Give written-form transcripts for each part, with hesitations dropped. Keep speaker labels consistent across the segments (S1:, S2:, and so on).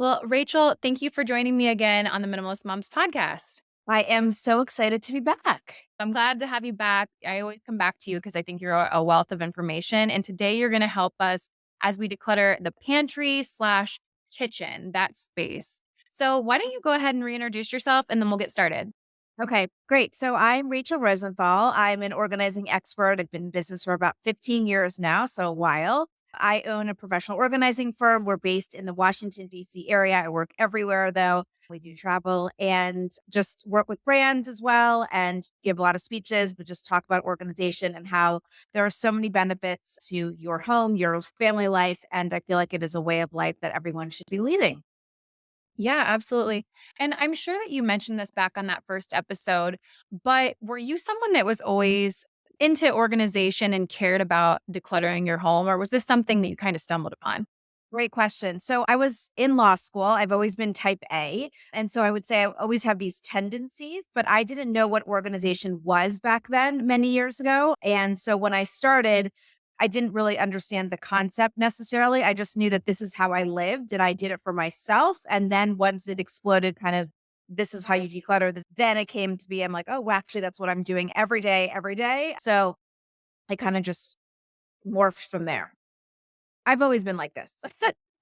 S1: Well, Rachel, thank you for joining me again on the Minimalist Moms podcast.
S2: I am so excited to be back.
S1: I'm glad to have you back. I always come back to you because I think you're a wealth of information. And today you're going to help us as we declutter the pantry slash kitchen, that space. So why don't you go ahead and reintroduce yourself and then we'll get started.
S2: Okay, great. So I'm Rachel Rosenthal. I'm an organizing expert. I've been in business for about 15 years now, so a while. I own a professional organizing firm. We're based in the Washington, D.C. area. I work everywhere, though. We do travel and just work with brands as well and give a lot of speeches, but just talk about organization and how there are so many benefits to your home, your family life. And I feel like it is a way of life that everyone should be leading.
S1: Yeah, absolutely. And I'm sure that you mentioned this back on that first episode, but were you someone that was always into organization and cared about decluttering your home, or was this something that you kind of stumbled upon?
S2: Great question. So I was in law school. I've always been type A. And so I would say I always have these tendencies, but I didn't know what organization was back then, many years ago. And so when I started, I didn't really understand the concept necessarily. I just knew that this is how I lived and I did it for myself. And then once it exploded, kind of, this is how you declutter. Then it came to be, I'm like, oh, well, actually, that's what I'm doing every day, every day. So I kind of just morphed from there. I've always been like this.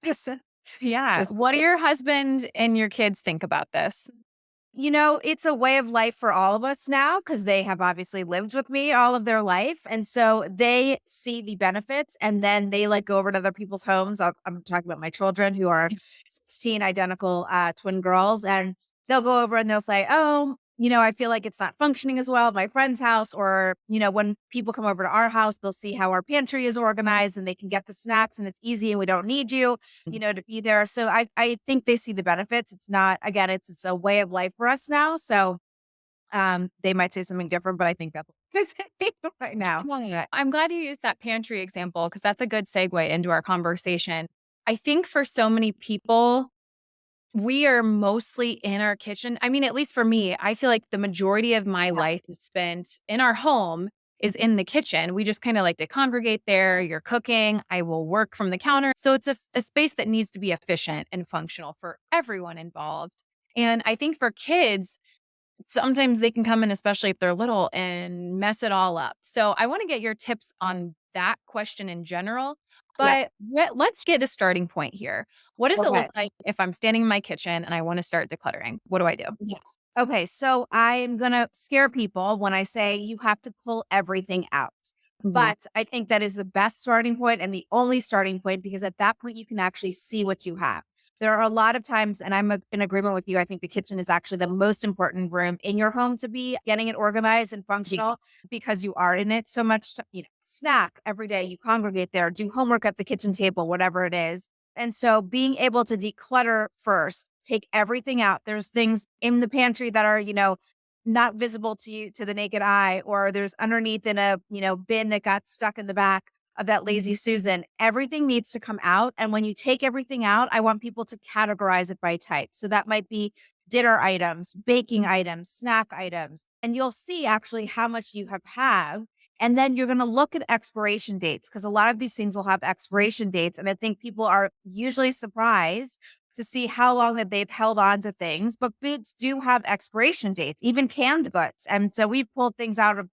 S2: Just
S1: Yeah.
S2: just
S1: What do your husband and your kids think about this?
S2: it's a way of life for all of us now because they have obviously lived with me all of their life. And so they see the benefits and then they like go over to other people's homes. I'm talking about my children who are 16 identical twin girls. And they'll go over and they'll say, oh, I feel like it's not functioning as well at my friend's house. Or, when people come over to our house, they'll see how our pantry is organized and they can get the snacks and it's easy and we don't need you to be there. So I think they see the benefits. It's not, again, it's a way of life for us now. So they might say something different, but I think that's what they're saying right now.
S1: Yeah. I'm glad you used that pantry example because that's a good segue into our conversation. I think for so many people, we are mostly in our kitchen. I mean, at least for me, I feel like the majority of my
S2: Yeah.
S1: life is spent in our home is in the kitchen. We just kind of like to congregate there. You're cooking. I will work from the counter. So it's a space that needs to be efficient and functional for everyone involved. And I think for kids, sometimes they can come in, especially if they're little, and mess it all up. So I want to get your tips on that question in general.
S2: Yeah.
S1: But let's get a starting point here. What does it look
S2: Okay.
S1: like if I'm standing in my kitchen and I want to start decluttering? What do I do?
S2: Yes. Okay. So I'm going to scare people when I say you have to pull everything out.
S1: Mhm.
S2: But I think that is the best starting point and the only starting point because at that point you can actually see what you have. There are a lot of times, and in agreement with you, I think the kitchen is actually the most important room in your home to be getting it organized and
S1: Yeah.
S2: functional because you are in it so much. Snack every day, you congregate there, do homework at the kitchen table, whatever it is. And so being able to declutter first, take everything out. There's things in the pantry that are, not visible to you to the naked eye, or there's underneath in a, bin that got stuck in the back of that lazy Susan. Everything needs to come out. And when you take everything out, I want people to categorize it by type. So that might be dinner items, baking items, snack items. And you'll see actually how much you have. And then you're going to look at expiration dates because a lot of these things will have expiration dates. And I think people are usually surprised to see how long that they've held on to things. But foods do have expiration dates, even canned goods. And so we've pulled things out of,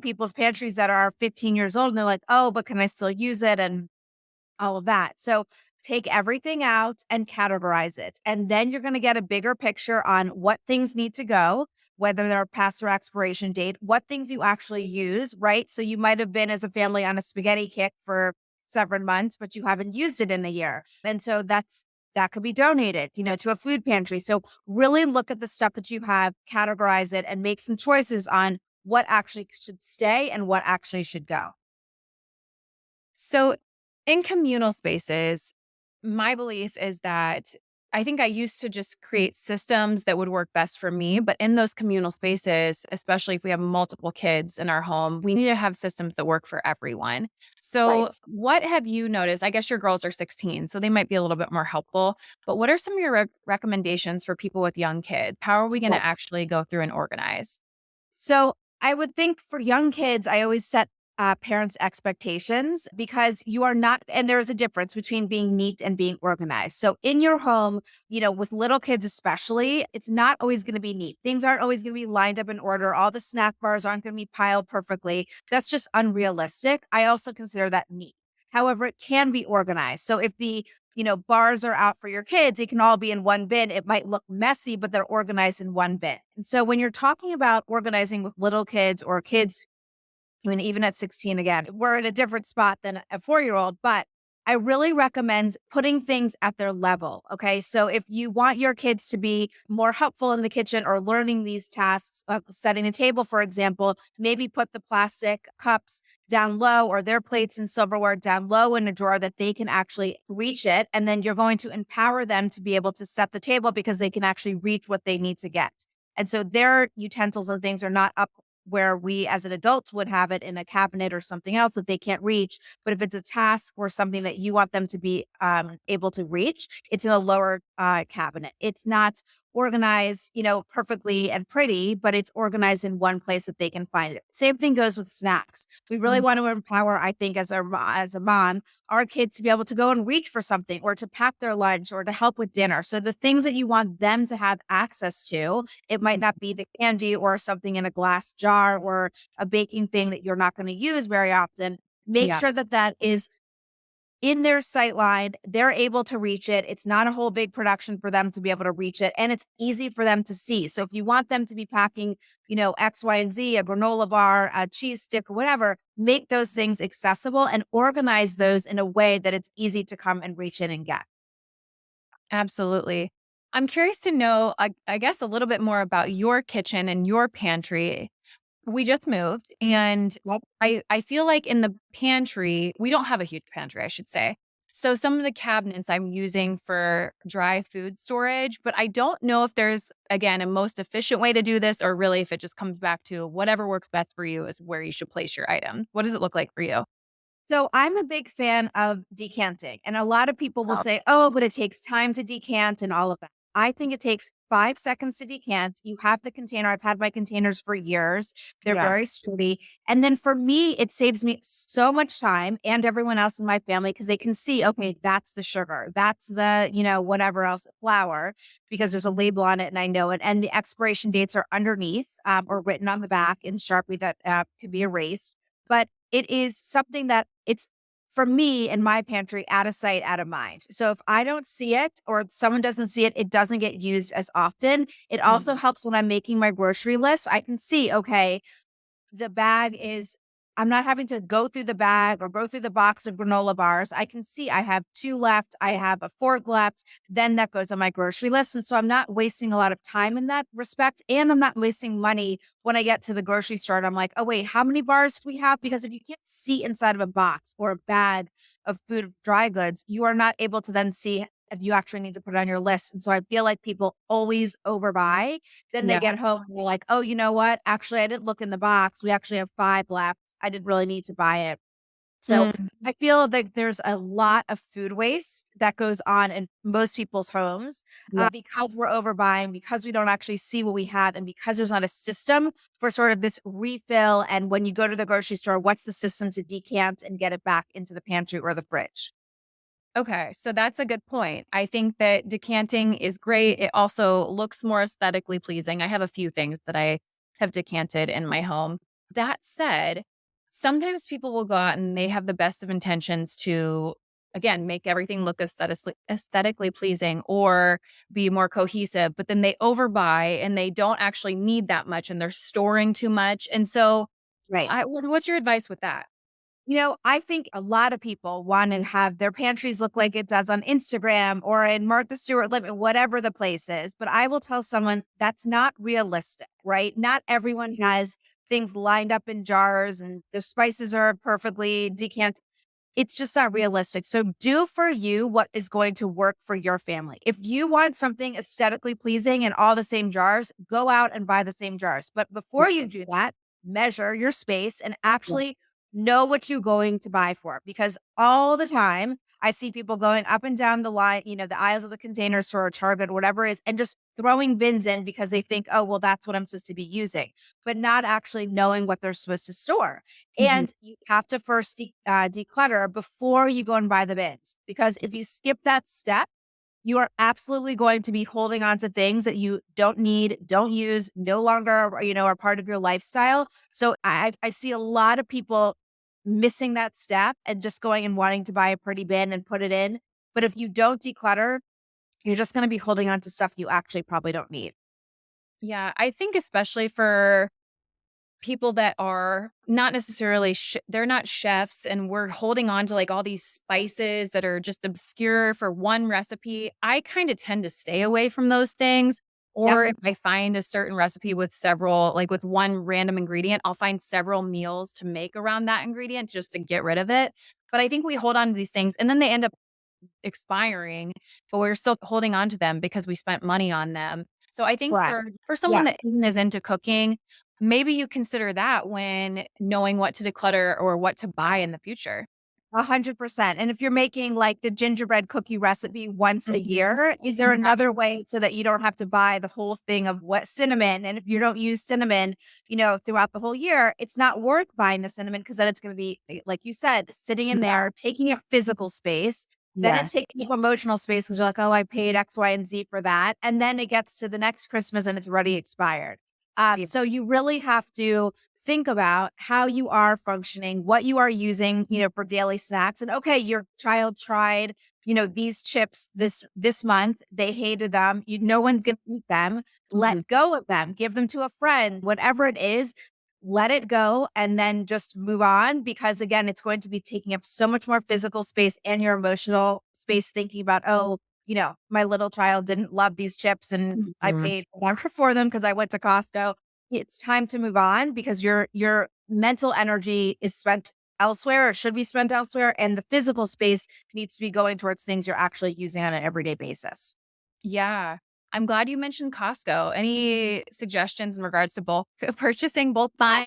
S2: people's pantries that are 15 years old and they're like, oh, but can I still use it? And all of that. So take everything out and categorize it. And then you're going to get a bigger picture on what things need to go, whether they're past their expiration date, what things you actually use, right? So you might have been as a family on a spaghetti kick for 7 months, but you haven't used it in a year. And so that could be donated, to a food pantry. So really look at the stuff that you have, categorize it, and make some choices on what actually should stay and what actually should go.
S1: So in communal spaces, my belief is that I think I used to just create systems that would work best for me. But in those communal spaces, especially if we have multiple kids in our home, we need to have systems that work for everyone. So,
S2: Right.
S1: what have you noticed? I guess your girls are 16, so they might be a little bit more helpful. But what are some of your recommendations for people with young kids? How are we going to actually go through and organize?
S2: So I would think for young kids, I always set parents' expectations because you are not, and there's a difference between being neat and being organized. So in your home, with little kids especially, it's not always going to be neat. Things aren't always going to be lined up in order. All the snack bars aren't going to be piled perfectly. That's just unrealistic. I also consider that neat. However, it can be organized. So if the bars are out for your kids, it can all be in one bin. It might look messy, but they're organized in one bin. And so when you're talking about organizing with little kids or kids, I mean, even at 16, again, we're in a different spot than a 4-year-old, but I really recommend putting things at their level. Okay. So if you want your kids to be more helpful in the kitchen or learning these tasks of setting the table, for example, maybe put the plastic cups down low or their plates and silverware down low in a drawer that they can actually reach it. And then you're going to empower them to be able to set the table because they can actually reach what they need to get. And so their utensils and things are not up where we as an adults would have it in a cabinet or something else that they can't reach. But if it's a task or something that you want them to be able to reach, it's in a lower cabinet. It's not organized, perfectly and pretty, but it's organized in one place that they can find it. Same thing goes with snacks. We really
S1: Mm.
S2: want to empower, I think, as a mom, our kids to be able to go and reach for something or to pack their lunch or to help with dinner. So the things that you want them to have access to, it might not be the candy or something in a glass jar or a baking thing that you're not going to use very often. Make
S1: Yeah,
S2: sure that that is in their sight line. They're able to reach it. It's not a whole big production for them to be able to reach it. And it's easy for them to see. So if you want them to be packing, X, Y, and Z, a granola bar, a cheese stick, whatever, make those things accessible and organize those in a way that it's easy to come and reach in and get.
S1: absolutely. I'm curious to know, I guess, a little bit more about your kitchen and your pantry. We just moved, and
S2: Yep.
S1: I feel like in the pantry we don't have a huge pantry, I should say. So some of the cabinets I'm using for dry food storage, but I don't know if there's, again, a most efficient way to do this or really if it just comes back to whatever works best for you is where you should place your item. What does it look like for you?
S2: So I'm a big fan of decanting. And a lot of people will
S1: Oh,
S2: say, oh, but it takes time to decant and all of that. I think it takes 5 seconds to decant. You have the container. I've had my containers for years. They're
S1: yeah.
S2: very sturdy. And then for me, it saves me so much time and everyone else in my family because they can see, okay, that's the sugar. That's the, whatever else, flour, because there's a label on it and I know it. And the expiration dates are underneath or written on the back in Sharpie that could be erased. But it is something that it's for me in my pantry, out of sight, out of mind. So if I don't see it or someone doesn't see it, it doesn't get used as often. It also
S1: Mhm.
S2: helps when I'm making my grocery list. I can see, okay, the bag is I'm not having to go through the bag or go through the box of granola bars. I can see I have 2 left, I have a 4th left, then that goes on my grocery list, and so I'm not wasting a lot of time in that respect, and I'm not wasting money when I get to the grocery store and I'm like, "Oh, wait, how many bars do we have?" Because if you can't see inside of a box or a bag of food, dry goods, you are not able to then see if you actually need to put it on your list, and so I feel like people always overbuy. Then they
S1: Yeah.
S2: get home and they're like, "Oh, you know what? Actually, I didn't look in the box. We actually have 5 left. I didn't really need to buy it." So,
S1: Mm,
S2: I feel that there's a lot of food waste that goes on in most people's homes,
S1: yeah.
S2: because we're overbuying, because we don't actually see what we have, and because there's not a system for sort of this refill, and when you go to the grocery store, what's the system to decant and get it back into the pantry or the fridge?
S1: Okay, so that's a good point. I think that decanting is great. It also looks more aesthetically pleasing. I have a few things that I have decanted in my home. That said, sometimes people will go out and they have the best of intentions to, again, make everything look aesthetically pleasing or be more cohesive, but then they overbuy and they don't actually need that much and they're storing too much. And so,
S2: Right.
S1: what's your advice with that?
S2: I think a lot of people want to have their pantries look like it does on Instagram or in Martha Stewart Living, whatever the place is. But I will tell someone that's not realistic, right? Not everyone has things lined up in jars and the spices are perfectly decanted. It's just not realistic. So do for you what is going to work for your family. If you want something aesthetically pleasing in all the same jars, go out and buy the same jars. But before you do that, measure your space and
S1: Yeah.
S2: actually know what you're going to buy for because all the time I see people going up and down the line, the aisles of the container store or Target, whatever it is, and just throwing bins in because they think, oh, well, that's what I'm supposed to be using, but not actually knowing what they're supposed to store.
S1: Mhm.
S2: And you have to first declutter before you go and buy the bins, because if you skip that step, you are absolutely going to be holding on to things that you don't need, don't use, no longer, are part of your lifestyle. So I see a lot of people missing that step and just going and wanting to buy a pretty bin and put it in. But if you don't declutter, you're just going to be holding on to stuff you actually probably don't need.
S1: Yeah, I think especially for people that are not necessarily they're not chefs and we're holding on to like all these spices that are just obscure for one recipe. I kind of tend to stay away from those things.
S2: Yep.
S1: Or if I find a certain recipe with several, like with one random ingredient, I'll find several meals to make around that ingredient just to get rid of it. But I think we hold on to these things and then they end up expiring, but we're still holding on to them because we spent money on them. So I think
S2: Correct.
S1: for someone
S2: Yeah.
S1: that isn't as into cooking, maybe you consider that when knowing what to declutter or what to buy in the future.
S2: 100%. And if you're making like the gingerbread cookie recipe once a
S1: Mhm.
S2: year, is there
S1: Yeah.
S2: another way so that you don't have to buy the whole thing of what cinnamon? And if you don't use cinnamon, throughout the whole year, it's not worth buying the cinnamon because then it's going to be, like you said, sitting in there, taking up physical space. Then
S1: Yeah.
S2: it's taking up emotional space because you're like, oh, I paid X, Y, and Z for that. And then it gets to the next Christmas and it's already expired.
S1: Yeah.
S2: So you really have to think about how you are functioning, what you are using, for daily snacks. And okay, your child tried, these chips this month. They hated them. No one's gonna eat them.
S1: Mhm.
S2: Let go of them. Give them to a friend. Whatever it is, let it go and then just move on, because again, it's going to be taking up so much more physical space and your emotional space thinking about, oh, my little child didn't love these chips and I
S1: Mhm.
S2: paid whatever for them because I went to Costco. It's time to move on because your mental energy is spent elsewhere or should be spent elsewhere, and the physical space needs to be going towards things you're actually using on an everyday basis.
S1: Yeah. I'm glad you mentioned Costco. Any suggestions in regards to bulk purchasing, bulk buying?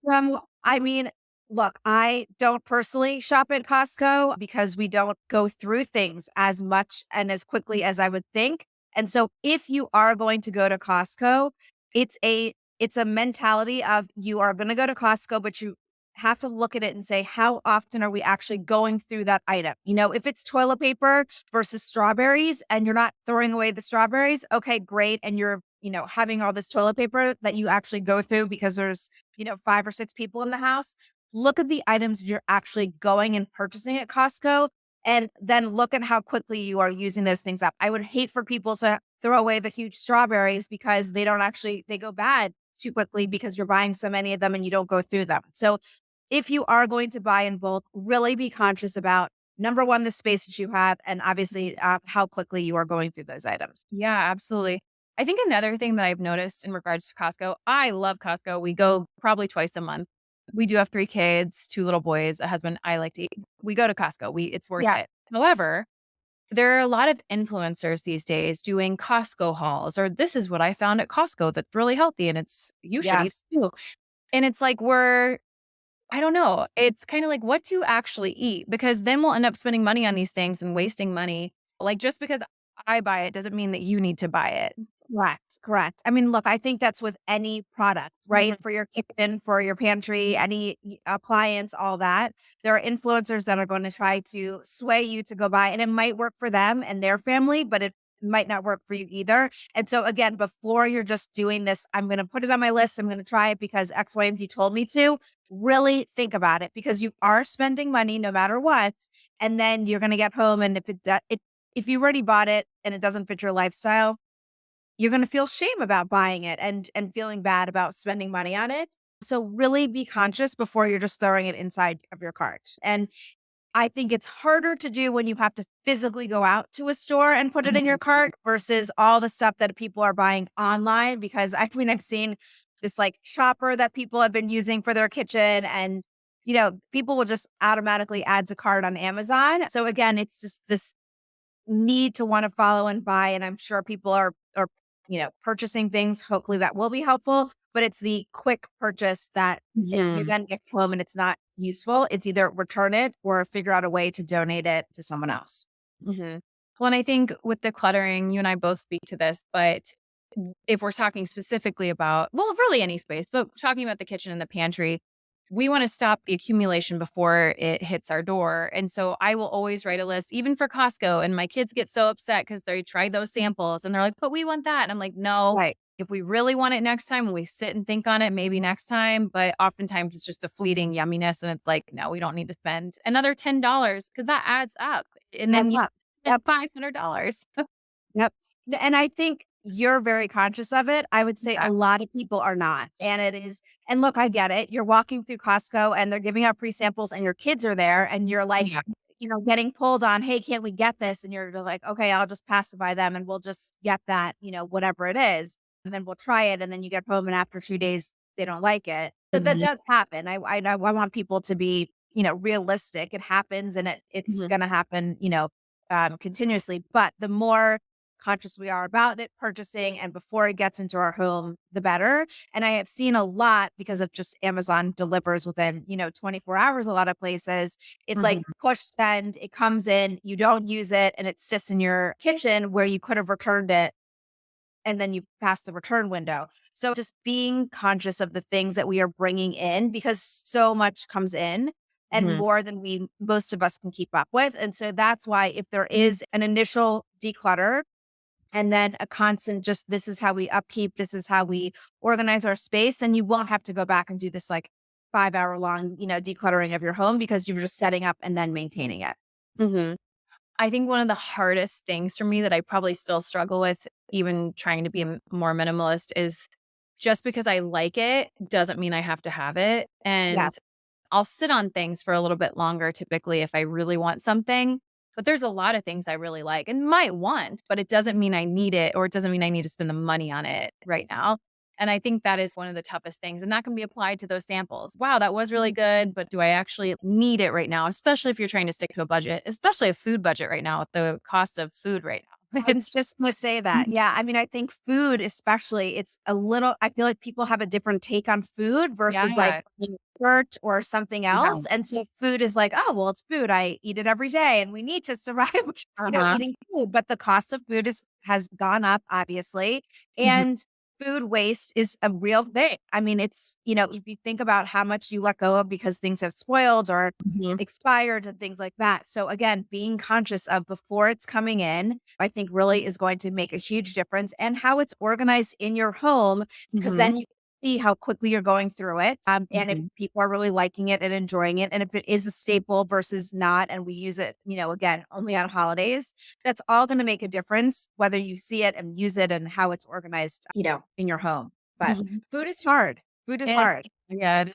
S2: I mean, look, I don't personally shop at Costco because we don't go through things as much and as quickly as I would think. And so if you are going to go to Costco, it's a it's a mentality of you are going to go to Costco, but you have to look at it and say, how often are we actually going through that item? If it's toilet paper versus strawberries and you're not throwing away the strawberries, okay, great. And you're, having all this toilet paper that you actually go through because there's 5 or 6 people in the house. Look at the items you're actually going and purchasing at Costco, and then look at how quickly you are using those things up. I would hate for people to throw away the huge strawberries because they go bad too quickly because you're buying so many of them and you don't go through them. So if you are going to buy in bulk, really be conscious about number one, the space that you have, and obviously how quickly you are going through those items.
S1: Yeah, absolutely. I think another thing that I've noticed in regards to Costco, I love Costco. We go probably twice a month. We do have 3 kids, 2 little boys, a husband. I like to eat. We go to Costco. It's worth
S2: Yeah.
S1: it. However, there are a lot of influencers these days doing Costco hauls, or this is what I found at Costco that's really healthy and you should eat
S2: Yes.
S1: it too. And it's like I don't know. It's kind of like what to actually eat, because then we'll end up spending money on these things and wasting money. Like just because I buy it doesn't mean that you need to buy it.
S2: Correct, correct. I mean, look, I think that's with any product, right?
S1: Mhm.
S2: For your kitchen, for your pantry, any appliance, all that. There are influencers that are going to try to sway you to go buy, and it might work for them and their family, but it might not work for you either. And so, again, before you're just doing this, I'm going to put it on my list. I'm going to try it because X, Y, and Z told me to. Really think about it because you are spending money no matter what, and then you're going to get home, and if you already bought it and it doesn't fit your lifestyle, you're gonna feel shame about buying it and feeling bad about spending money on it. So really be conscious before you're just throwing it inside of your cart. And I think it's harder to do when you have to physically go out to a store and put it in your
S1: Mhm.
S2: cart versus all the stuff that people are buying online, because I mean, I've seen this like shopper that people have been using for their kitchen, and people will just automatically add to cart on Amazon. So again, it's just this need to want to follow and buy. And I'm sure people are purchasing things. Hopefully that will be helpful. But it's the quick purchase that you
S1: Mhm.
S2: then get home and it's not useful, it's either return it or figure out a way to donate it to someone else.
S1: Mhm. Well, and I think with decluttering, you and I both speak to this, but if we're talking specifically about, well, really any space, but talking about the kitchen and the pantry, we want to stop the accumulation before it hits our door. And so I will always write a list, even for Costco. And my kids get so upset because they try those samples and they're like, but we want that. And I'm like, no,
S2: Right.
S1: if we really want it next time, when we sit and think on it, maybe next time. But oftentimes it's just a fleeting yumminess. And it's like, no, we don't need to spend another $10 because that adds up. And then
S2: That's
S1: you
S2: up.
S1: spend
S2: Yep.
S1: $500.
S2: Yep. And I think you're very conscious of it. I would say
S1: Yeah.
S2: a lot of people are not. And it is, and look, I get it. You're walking through Costco and they're giving out free samples and your kids are there and you're like,
S1: Yeah.
S2: getting pulled on, hey, can't we get this? And you're like, okay, I'll just pacify them and we'll just get that, whatever it is. And then we'll try it. And then you get home and after 2 days, they don't like it. So that
S1: Mhm.
S2: does happen. I want people to be, realistic. It happens and it's
S1: Mhm.
S2: going to happen, continuously. But the more conscious we are about it purchasing and before it gets into our home, the better. And I have seen a lot because of just Amazon delivers within, 24 hours, a lot of places. It's like
S1: Mhm.
S2: push send, it comes in, you don't use it, and it sits in your kitchen where you could have returned it and then you pass the return window. So just being conscious of the things that we are bringing in because so much comes in and
S1: Mhm.
S2: more than we most of us can keep up with. And so that's why if there is an initial declutter and then a constant just this is how we upkeep, this is how we organize our space, then you won't have to go back and do this like 5 hour long, decluttering of your home because you're just setting up and then maintaining it.
S1: Mhm. I think one of the hardest things for me that I probably still struggle with, even trying to be more minimalist, is just because I like it doesn't mean I have to have it.
S2: Yeah.
S1: And I'll sit on things for a little bit longer typically if I really want something. But there's a lot of things I really like and might want, but it doesn't mean I need it or it doesn't mean I need to spend the money on it right now. And I think that is one of the toughest things. And that can be applied to those samples. Wow, that was really good, but do I actually need it right now? Especially if you're trying to stick to a budget, especially a food budget right now with the cost of food right now.
S2: I was just gonna say that. Yeah, I mean, I think food especially, it's a little I feel like people have a different take on food versus, like,
S1: Yeah.
S2: yogurt or something
S1: Yeah.
S2: else, and so food is like, "Oh, well, it's food. I eat it every day, and we need to survive,
S1: Uh-huh.
S2: eating food," but the cost of food has gone up, obviously,
S1: Mhm.
S2: and food waste is a real thing. I mean, it's if you think about how much you let go of because things have spoiled or
S1: Mhm.
S2: expired and things like that. So again, being conscious of before it's coming in, I think really is going to make a huge difference and how it's organized in your home, because
S1: Mhm.
S2: then you see how quickly you're going through it. And if
S1: Mhm.
S2: people are really liking it and enjoying it, and if it is a staple versus not, and we use it, again, only on holidays, that's all going to make a difference, whether you see it and use it and how it's organized, in your home. But
S1: Mhm.
S2: food is hard. Food is
S1: Yeah.
S2: hard.
S1: Yeah.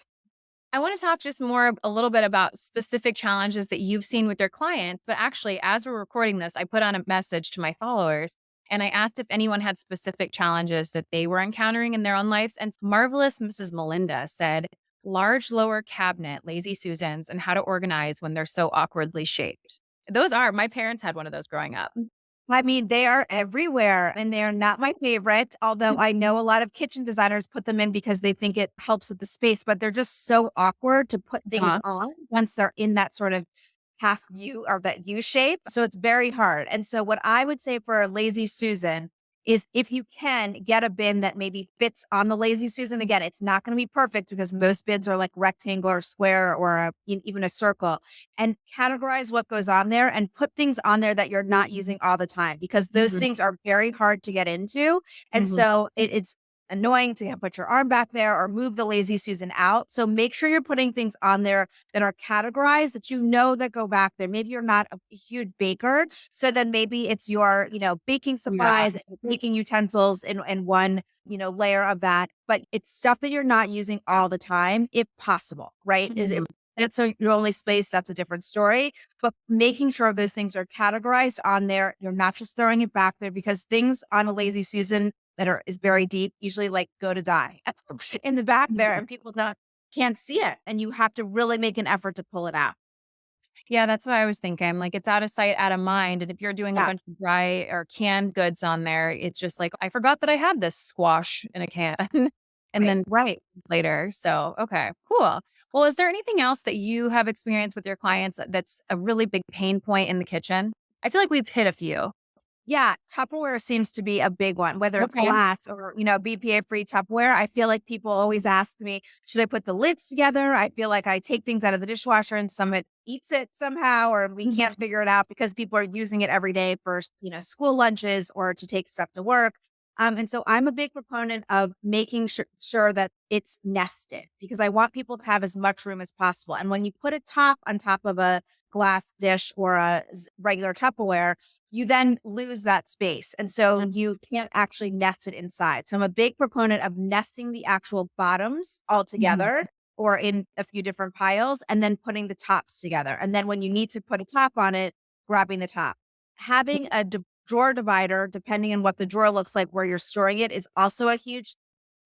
S1: I want to talk just more a little bit about specific challenges that you've seen with your clients. But actually, as we're recording this, I put on a message to my followers and I asked if anyone had specific challenges that they were encountering in their own lives. And marvelous Mrs. Melinda said, large lower cabinet, lazy Susans, and how to organize when they're so awkwardly shaped. Those are, my parents had one of those growing up.
S2: I mean, they are everywhere and they're not my favorite, although I know a lot of kitchen designers put them in because they think it helps with the space, but they're just so awkward to put things
S1: Uh-huh.
S2: on once they're in that sort of half U or that U shape. So it's very hard. And so what I would say for a lazy Susan is if you can get a bin that maybe fits on the lazy Susan. Again, it's not going to be perfect because most bins are like rectangle or square or even a circle, and categorize what goes on there and put things on there that you're not using all the time because those
S1: Mhm.
S2: things are very hard to get into. And
S1: Mhm.
S2: so it's annoying to put your arm back there or move the lazy Susan out. So make sure you're putting things on there that are categorized that that go back there. Maybe you're not a huge baker. So then maybe it's your, baking
S1: Yeah.
S2: supplies and baking utensils in one, layer of that. But it's stuff that you're not using all the time, if possible, right? Is it
S1: Mhm.
S2: that's your only space, that's a different story. But making sure those things are categorized on there, you're not just throwing it back there because things on a lazy Susan that is very deep, usually like go to die in the back there,
S1: Mhm.
S2: and people can't see it, and you have to really make an effort to pull it out.
S1: Yeah, that's what I was thinking. Like, it's out of sight, out of mind. And if you're doing a
S2: Yeah,
S1: bunch of dry or canned goods on there, it's just like, I forgot that I had this squash in a can. and
S2: Right,
S1: then
S2: right.
S1: later. So, okay, cool. Well, is there anything else that you have experienced with your clients that's a really big pain point in the kitchen? I feel like we've hit a few.
S2: Yeah, Tupperware seems to be a big one, whether it's
S1: Okay.
S2: glass or, BPA-free Tupperware. I feel like people always ask me, should I put the lids together? I feel like I take things out of the dishwasher and some it eats it somehow, or we
S1: Mhm.
S2: can't figure it out because people are using it every day for, school lunches or to take stuff to work. And so I'm a big proponent of making sure that it's nested because I want people to have as much room as possible. And when you put a top on top of a glass dish or a regular Tupperware, you then lose that space. And so you can't actually nest it inside. So I'm a big proponent of nesting the actual bottoms all
S1: Mhm.
S2: together or in a few different piles and then putting the tops together. And then when you need to put a top on it, grabbing the top. Having a drawer divider, depending on what the drawer looks like where you're storing it, is also a huge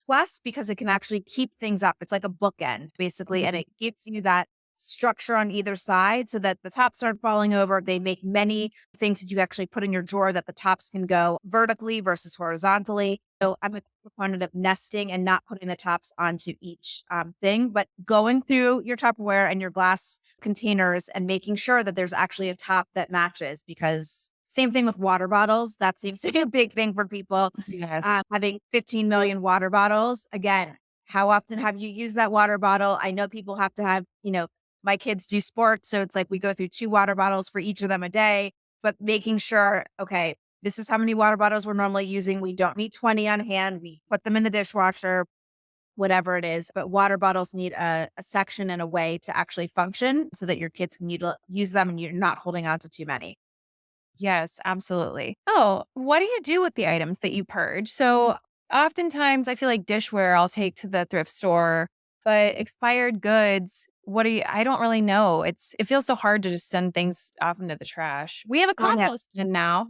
S2: plus because it can actually keep things up. It's like a bookend, basically, and
S1: Mhm.
S2: it gives you that structure on either side so that the tops aren't falling over. They make many things that you actually put in your drawer that the tops can go vertically versus horizontally. So I'm a proponent of nesting and not putting the tops onto each thing, but going through your Tupperware and your glass containers and making sure that there's actually a top that matches because same thing with water bottles. That seems to be a big thing for people
S1: Yes.
S2: having 15 million water bottles. Again, how often have you used that water bottle? I know people have to have, my kids do sports. So it's like we go through 2 water bottles for each of them a day, but making sure, okay, this is how many water bottles we're normally using. We don't need 20 on hand. We put them in the dishwasher, whatever it is. But water bottles need a section and a way to actually function so that your kids can use them and you're not holding on to too many.
S1: Yes, absolutely. Oh, what do you do with the items that you purge? So oftentimes I feel like dishware I'll take to the thrift store, but expired goods, I don't really know. It feels so hard to just send things off into the trash. We have a
S2: Yeah.
S1: compost bin now.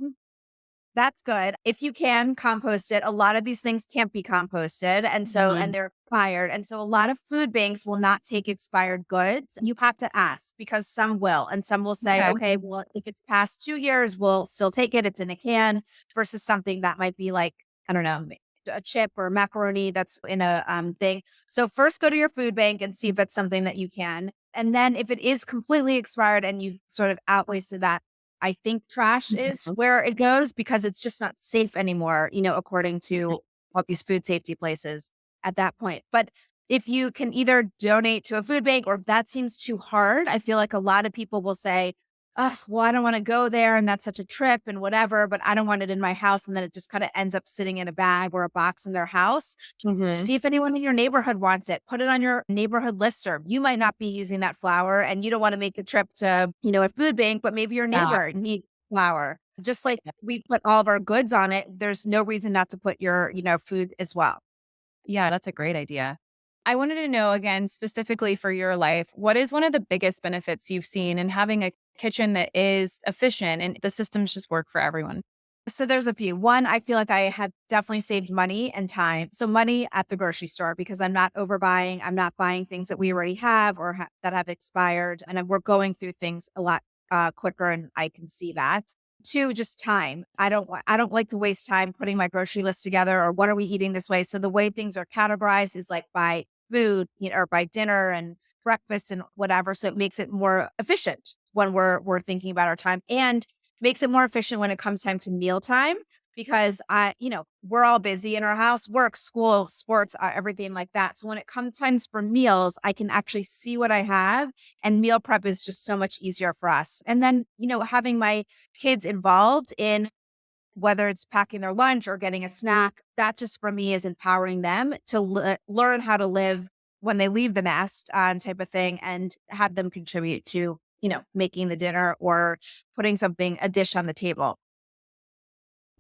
S2: That's good. If you can compost it, a lot of these things can't be composted. And
S1: Mhm.
S2: they're expired. And so a lot of food banks will not take expired goods. You have to ask because some will. And some will say,
S1: Okay.
S2: okay, well, if it's past 2 years, we'll still take it. It's in a can versus something that might be like, I don't know, a chip or macaroni that's in a thing. So first go to your food bank and see if it's something that you can. And then if it is completely expired and you've sort of outwasted that, I think trash is
S1: Mhm.
S2: where it goes because it's just not safe anymore, according to all these food safety places at that point. But if you can either donate to a food bank or if that seems too hard, I feel like a lot of people will say, oh, well, I don't want to go there and that's such a trip and whatever, but I don't want it in my house. And then it just kind of ends up sitting in a bag or a box in their house.
S1: Mhm.
S2: See if anyone in your neighborhood wants it. Put it on your neighborhood listserv. You might not be using that flour and you don't want to make a trip to, a food bank, but maybe your
S1: Yeah.
S2: neighbor needs flour. Just like we put all of our goods on it, there's no reason not to put your, food as well.
S1: Yeah, that's a great idea. I wanted to know again, specifically for your life, what is one of the biggest benefits you've seen in having a kitchen that is efficient and the systems just work for everyone?
S2: So there's a few. One, I feel like I have definitely saved money and time. So money at the grocery store because I'm not overbuying. I'm not buying things that we already have or that have expired, and we're going through things a lot quicker, and I can see that. Two, just time. I don't like to waste time putting my grocery list together or what are we eating this way. So the way things are categorized is like by food, or by dinner and breakfast and whatever. So it makes it more efficient when we're thinking about our time and makes it more efficient when it comes time to mealtime because we're all busy in our house, work, school, sports, everything like that. So when it comes times for meals, I can actually see what I have and meal prep is just so much easier for us. And then, having my kids involved in whether it's packing their lunch or getting a snack, that just for me is empowering them to learn how to live when they leave the nest type of thing and have them contribute to, making the dinner or putting a dish on the table.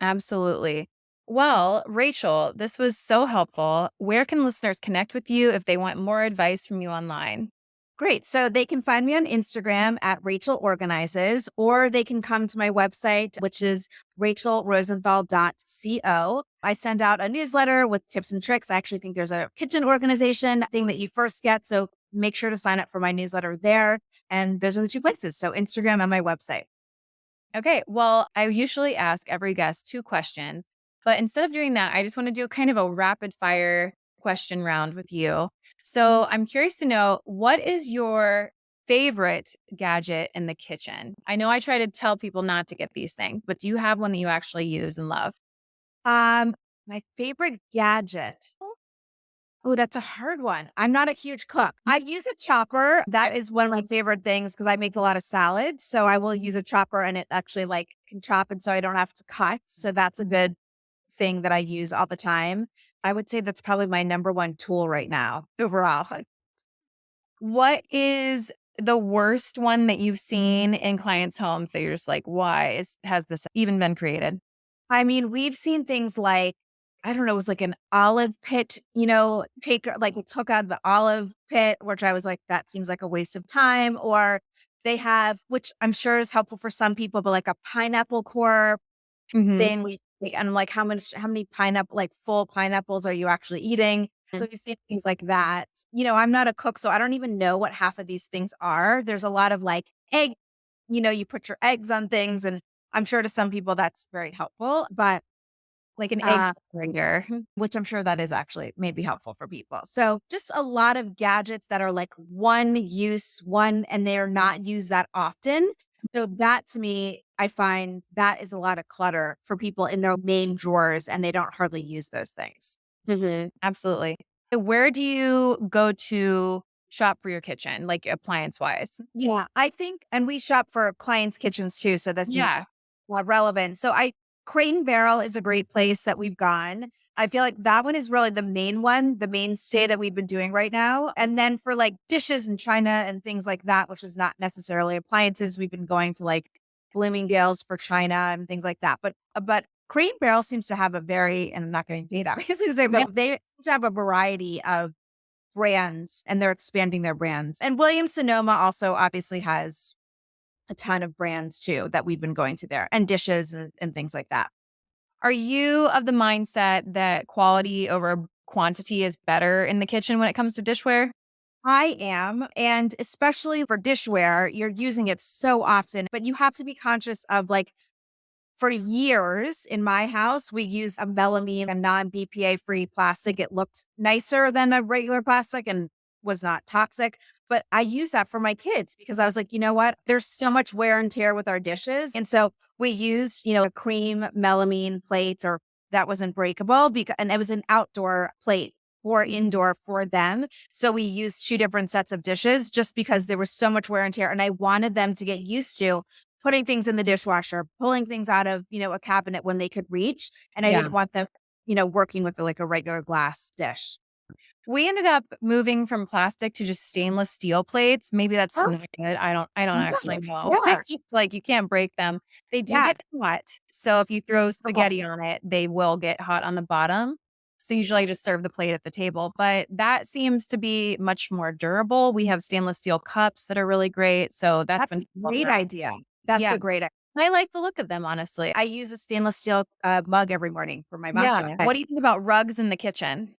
S1: Absolutely. Well, Rachel, this was so helpful. Where can listeners connect with you if they want more advice from you online?
S2: Great. So they can find me on Instagram at Rachel Organizes, or they can come to my website, which is rachelrosenthal.co. I send out a newsletter with tips and tricks. I actually think there's a kitchen organization thing that you first get. So make sure to sign up for my newsletter there. And those are the two places. So Instagram and my website.
S1: Okay. Well, I usually ask every guest two questions, but instead of doing that, I just want to do kind of a rapid fire question round with you. So I'm curious to know, what is your favorite gadget in the kitchen? I know I try to tell people not to get these things, but do you have one that you actually use and love?
S2: My favorite gadget. Oh, that's a hard one. I'm not a huge cook. I use a chopper. That is one of my favorite things because I make a lot of salads. So I will use a chopper and it actually like can chop and so I don't have to cut. So that's a good thing that I use all the time. I would say that's probably my number one tool right now overall.
S1: What is the worst one that you've seen in clients' homes that you're just like, why has this even been created?
S2: I mean, we've seen things like, I don't know, it was like an olive pit, take like it took out the olive pit, which I was like, that seems like a waste of time. Or they have, which I'm sure is helpful for some people, but like a pineapple core
S1: Mhm.
S2: thing. And I'm like, how many pineapple, like full pineapples are you actually eating? So you see things like that. I'm not a cook, so I don't even know what half of these things are. There's a lot of like egg, you put your eggs on things, and I'm sure to some people that's very helpful, but
S1: Like an egg
S2: uh,
S1: separator.
S2: which I'm sure that is actually maybe helpful for people. So just a lot of gadgets that are like one use, and they're not used that often. So that to me, I find that is a lot of clutter for people in their main drawers and they don't hardly use those things.
S1: Mhm. Absolutely. Where do you go to shop for your kitchen, like appliance-wise?
S2: Yeah, I think, and we shop for clients' kitchens too. So this
S1: Yeah.
S2: is relevant. Crate and Barrel is a great place that we've gone. I feel like that one is really the main one, the mainstay that we've been doing right now. And then for like dishes and china and things like that, which is not necessarily appliances, we've been going to like Bloomingdale's for china and things like that. But Crate and Barrel seems to have a very, and I'm not getting paid obviously to say,
S1: Yeah.
S2: but they seem to have a variety of brands and they're expanding their brands. And Williams Sonoma also obviously has a ton of brands too that we've been going to there and dishes and things like that.
S1: Are you of the mindset that quality over quantity is better in the kitchen when it comes to dishware?
S2: I am. And especially for dishware, you're using it so often, but you have to be conscious of like, for years in my house, we used a melamine, a non BPA free plastic. It looked nicer than a regular plastic and was not toxic. But I use that for my kids because I was like, you know what? There's so much wear and tear with our dishes. And so we used, a cream melamine plate or that wasn't breakable because, and it was an outdoor plate or indoor for them. So we used two different sets of dishes just because there was so much wear and tear. And I wanted them to get used to putting things in the dishwasher, pulling things out of, a cabinet when they could reach. And I
S1: Yeah.
S2: didn't want them, working with like a regular glass dish.
S1: We ended up moving from plastic to just stainless steel plates. Maybe that's
S2: Oh,
S1: not good. I don't actually
S2: yes.
S1: know.
S2: Yeah.
S1: It's just like you can't break them. They do
S2: Yeah.
S1: get hot. So if you throw
S2: Purple.
S1: spaghetti on it, they will get hot on the bottom. So usually I just serve the plate at the table, but that seems to be much more durable. We have stainless steel cups that are really great. So that's
S2: That's a
S1: been helpful
S2: great
S1: for us.
S2: idea. That's
S1: Yeah.
S2: a great idea.
S1: I like the look of them, honestly.
S2: I use a stainless steel mug every morning for my matcha.
S1: Yeah. What do you think about rugs in the kitchen?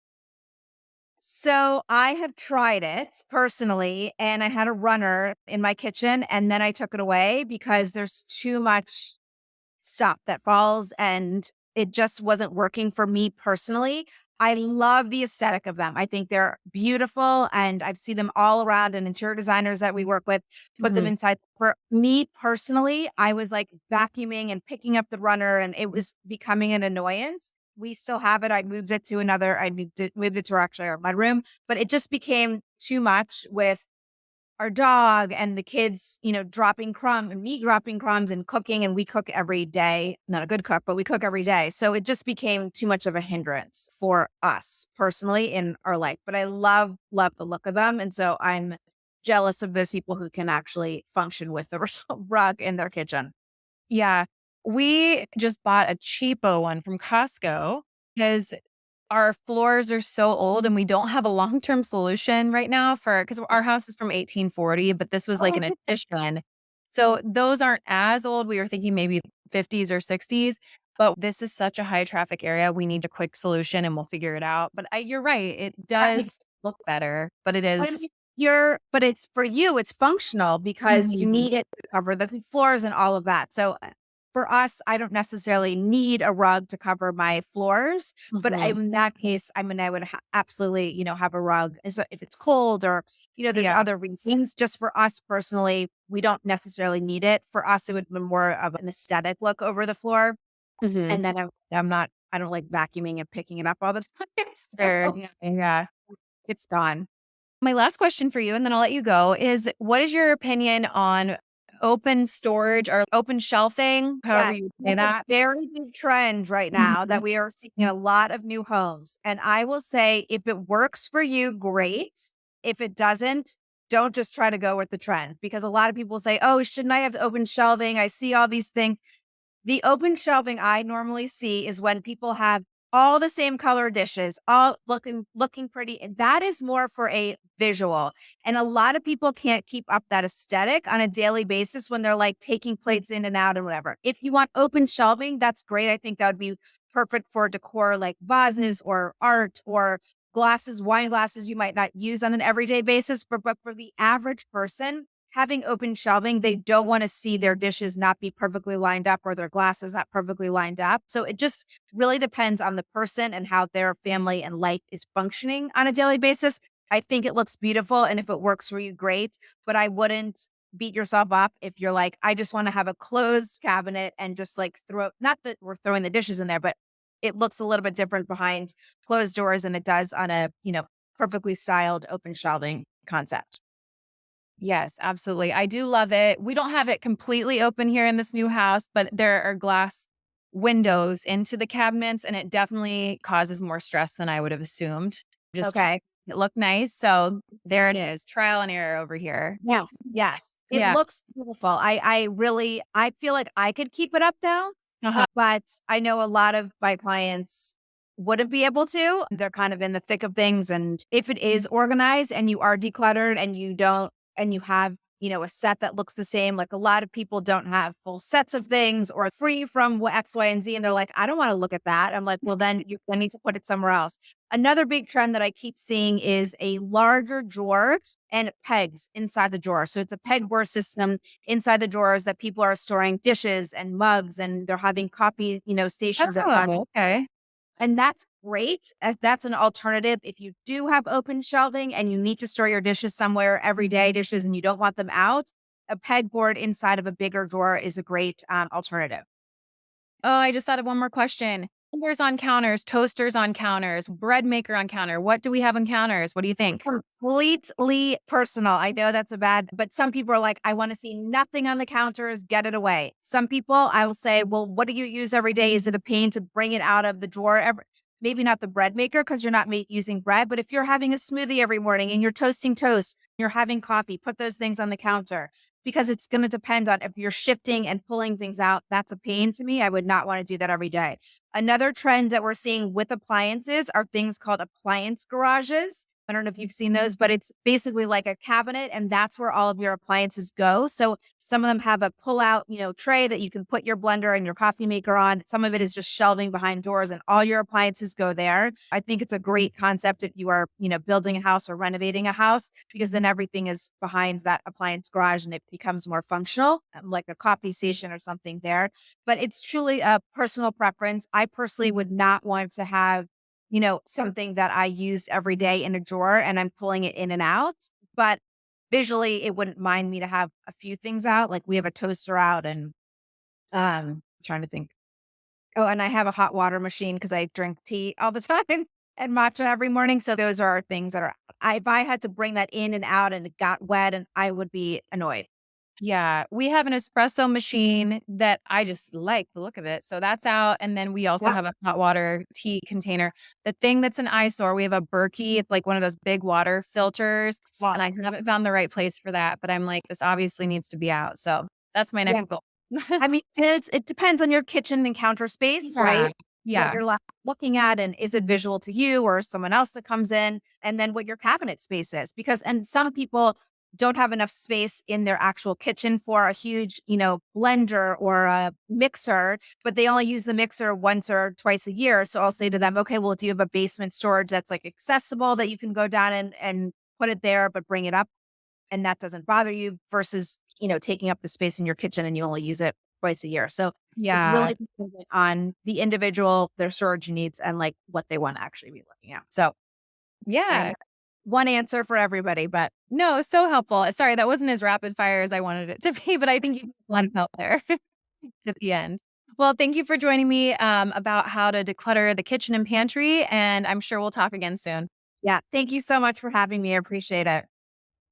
S2: So I have tried it personally, and I had a runner in my kitchen, and then I took it away because there's too much stuff that falls and it just wasn't working for me personally. I love the aesthetic of them. I think they're beautiful and I've seen them all around and interior designers that we work with put them
S1: Mhm.
S2: inside. For me personally, I was like vacuuming and picking up the runner and it was becoming an annoyance. We still have it. I moved it to actually our mudroom, but it just became too much with our dog and the kids, dropping crumb and me dropping crumbs and cooking. And we cook every day. Not a good cook, but we cook every day. So it just became too much of a hindrance for us personally in our life. But I love the look of them. And so I'm jealous of those people who can actually function with the rug in their kitchen.
S1: Yeah. We just bought a cheapo one from Costco because our floors are so old and we don't have a long-term solution right now because our house is from 1840, but this was like
S2: Oh,
S1: an addition. So those aren't as old. We were thinking maybe 50s or 60s, but this is such a high traffic area. We need a quick solution and we'll figure it out. But you're right. It
S2: that makes
S1: does look better, but it
S2: But I
S1: is.
S2: mean, but it's for you, it's functional because you
S1: Mhm.
S2: need it to cover the floors and all of that. So For us, I don't necessarily need a rug to cover my floors, but
S1: Mhm.
S2: in that case, I mean, I would absolutely, have a rug if it's cold or, there's
S1: Yeah.
S2: other reasons. Just for us personally, we don't necessarily need it. For us, it would be more of an aesthetic look over the floor.
S1: Mhm.
S2: And then I don't like vacuuming and picking it up all the time.
S1: Sure.
S2: So
S1: Yeah. Yeah.
S2: it's gone.
S1: My last question for you, and then I'll let you go, is what is your opinion on open storage or open shelving, however
S2: Yes,
S1: you say
S2: that's a
S1: that?
S2: very big trend right now
S1: Mhm.
S2: that we are seeing in a lot of new homes. And I will say, if it works for you, great. If it doesn't, don't just try to go with the trend because a lot of people say, oh, shouldn't I have open shelving? I see all these things. The open shelving I normally see is when people have all the same color dishes, all looking pretty. And that is more for a visual. And a lot of people can't keep up that aesthetic on a daily basis when they're like taking plates in and out and whatever. If you want open shelving, that's great. I think that would be perfect for decor like vases or art or glasses, wine glasses you might not use on an everyday basis. But for the average person, having open shelving, they don't want to see their dishes not be perfectly lined up or their glasses not perfectly lined up. So it just really depends on the person and how their family and life is functioning on a daily basis. I think it looks beautiful. And if it works for you, great. But I wouldn't beat yourself up if you're like, I just want to have a closed cabinet and just like not that we're throwing the dishes in there, but it looks a little bit different behind closed doors than it does on a, perfectly styled open shelving concept.
S1: Yes, absolutely. I do love it. We don't have it completely open here in this new house, but there are glass windows into the cabinets, and it definitely causes more stress than I would have assumed. Just trying
S2: Okay.
S1: to make it look nice. So there it is. Trial and error over here.
S2: Yes, yes. It
S1: Yeah.
S2: looks beautiful. I feel like I could keep it up now,
S1: Uh-huh.
S2: but I know a lot of my clients wouldn't be able to. They're kind of in the thick of things. And if it is organized and you are decluttered and you have, a set that looks the same, like a lot of people don't have full sets of things or free from X, Y, and Z. And they're like, I don't want to look at that. I'm like, well, then you need to put it somewhere else. Another big trend that I keep seeing is a larger drawer and pegs inside the drawer. So it's a pegboard system inside the drawers that people are storing dishes and mugs and they're having coffee, stations
S1: That's
S2: on.
S1: helpful. Okay.
S2: And that's great. That's an alternative. If you do have open shelving and you need to store your dishes somewhere, everyday dishes, and you don't want them out, a pegboard inside of a bigger drawer is a great alternative.
S1: Oh, I just thought of one more question. Blenders on counters, toasters on counters, bread maker on counter. What do we have on counters? What do you think?
S2: Completely personal. I know that's but some people are like, I want to see nothing on the counters, get it away. Some people, I will say, well, what do you use every day? Is it a pain to bring it out of the drawer? Maybe not the bread maker because you're not using bread, but if you're having a smoothie every morning and you're toasting toast, you're having coffee, put those things on the counter because it's going to depend on if you're shifting and pulling things out. That's a pain to me. I would not want to do that every day. Another trend that we're seeing with appliances are things called appliance garages. I don't know if you've seen those, but it's basically like a cabinet and that's where all of your appliances go. So some of them have a pull out, tray that you can put your blender and your coffee maker on. Some of it is just shelving behind doors and all your appliances go there. I think it's a great concept if you are, building a house or renovating a house because then everything is behind that appliance garage and it becomes more functional, like a coffee station or something there. But it's truly a personal preference. I personally would not want to have something that I used every day in a drawer and I'm pulling it in and out. But visually, it wouldn't mind me to have a few things out. Like we have a toaster out and trying to think. Oh, and I have a hot water machine because I drink tea all the time and matcha every morning. So those are things that are if I had to bring that in and out and it got wet and I would be annoyed.
S1: Yeah, we have an espresso machine that I just like the look of it. So that's out. And then we also
S2: Yeah.
S1: have a hot water tea container. The thing that's an eyesore, we have a Berkey. It's like one of those big water filters.
S2: Yeah.
S1: And I haven't found the right place for that. But I'm like, this obviously needs to be out. So that's my
S2: Yeah.
S1: next goal.
S2: I mean, it depends on your kitchen and counter space,
S1: Yeah.
S2: right? What
S1: Yeah.
S2: you're looking at, and is it visual to you or someone else that comes in? And then what your cabinet space is, and some people don't have enough space in their actual kitchen for a huge, blender or a mixer, but they only use the mixer once or twice a year. So I'll say to them, okay, well, do you have a basement storage that's like accessible that you can go down and put it there, but bring it up? And that doesn't bother you versus, taking up the space in your kitchen and you only use it twice a year. So it's
S1: Yeah.
S2: really dependent on the individual, their storage needs, and like what they want to actually be looking at. So I
S1: Yeah.
S2: have one answer for everybody, but
S1: No, so helpful. Sorry, that wasn't as rapid fire as I wanted it to be, but I think you gave a lot of help there at the end. Well, thank you for joining me about how to declutter the kitchen and pantry, and I'm sure we'll talk again soon.
S2: yeah, thank you so much for having me. I appreciate it.